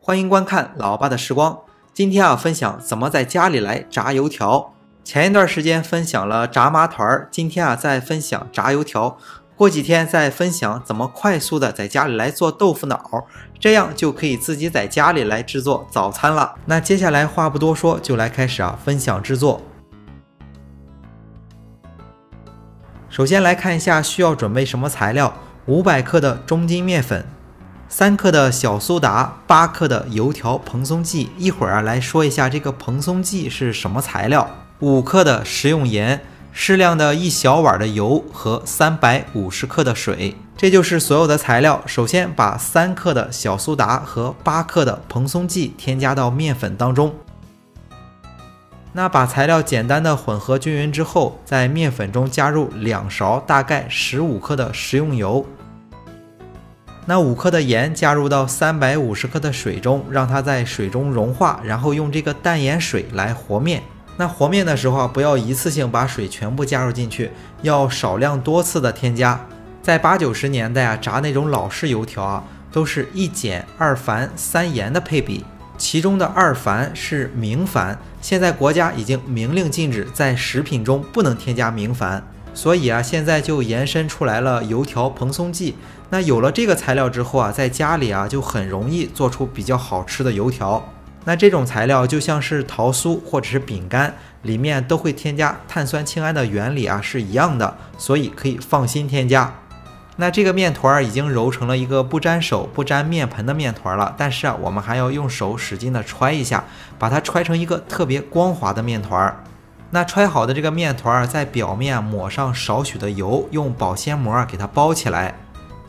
欢迎观看老爸的时光。今天分享怎么在家里来炸油条。前一段时间分享了炸麻团，今天再分享炸油条。过几天再分享怎么快速的在家里来做豆腐脑，这样就可以自己在家里来制作早餐了。那接下来话不多说，就来开始分享制作。首先来看一下需要准备什么材料：500克的中筋面粉，3克的小苏打，8克的油条蓬松剂。一会儿来说一下这个蓬松剂是什么材料。5克的食用盐，适量的1小碗的油和350克的水，这就是所有的材料。首先把3克的小苏打和8克的蓬松剂添加到面粉当中。那把材料简单的混合均匀之后，在面粉中加入2勺大概15克的食用油。那5克的盐加入到350克的水中，让它在水中融化，然后用这个淡盐水来和面。那和面的时候不要一次性把水全部加入进去，要少量多次的添加。在80、90年代炸那种老式油条都是1碱2钒3盐的配比，其中的2钒是明矾，现在国家已经明令禁止在食品中不能添加明矾，所以现在就延伸出来了油条蓬松剂。那有了这个材料之后在家里就很容易做出比较好吃的油条。那这种材料就像是桃酥或者是饼干，里面都会添加碳酸氢铵的原理是一样的，所以可以放心添加。那这个面团已经揉成了一个不沾手不沾面盆的面团了，但是我们还要用手使劲的揣一下，把它揣成一个特别光滑的面团。那揣好的这个面团在表面抹上少许的油，用保鲜膜给它包起来。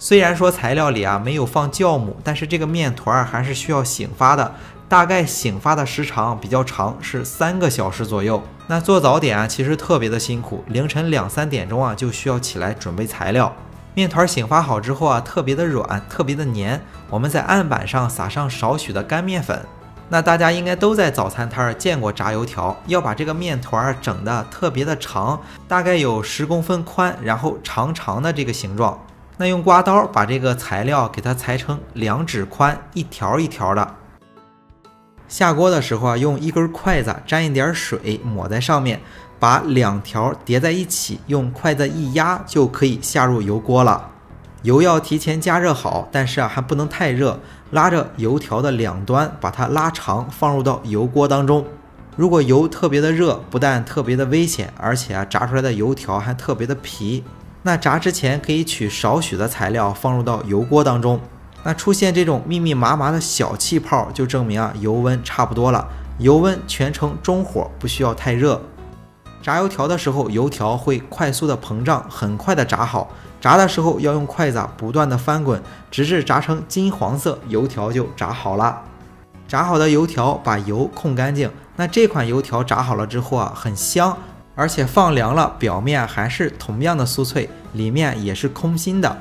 虽然说材料里没有放酵母，但是这个面团还是需要醒发的，大概醒发的时长比较长，是3个小时左右。那做早点其实特别的辛苦，凌晨2、3点钟就需要起来准备材料。面团醒发好之后特别的软，特别的黏，我们在案板上撒上少许的干面粉。那大家应该都在早餐摊见过炸油条，要把这个面团整的特别的长，大概有10公分宽，然后长长的这个形状。那用刮刀把这个材料给它裁成2指宽，一条一条的。下锅的时候用一根筷子沾一点水抹在上面，把2条叠在一起，用筷子一压就可以下入油锅了。油要提前加热好，但是还不能太热，拉着油条的两端把它拉长，放入到油锅当中。如果油特别的热，不但特别的危险，而且炸出来的油条还特别的皮。那炸之前可以取少许的材料放入到油锅当中，那出现这种密密麻麻的小气泡，就证明油温差不多了。油温全程中火，不需要太热。炸油条的时候，油条会快速的膨胀，很快的炸好。炸的时候要用筷子不断的翻滚，直至炸成金黄色，油条就炸好了。炸好的油条把油控干净。那这款油条炸好了之后很香，而且放凉了，表面还是同样的酥脆，里面也是空心的。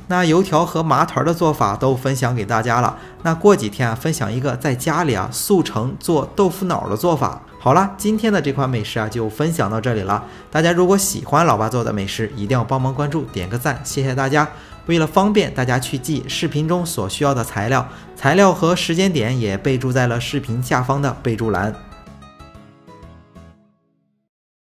那油条和麻团的做法都分享给大家了，那过几天分享一个在家里速成做豆腐脑的做法。好了，今天的这款美食就分享到这里了。大家如果喜欢老爸做的美食，一定要帮忙关注点个赞，谢谢大家。为了方便大家去记视频中所需要的材料和时间点也备注在了视频下方的备注栏。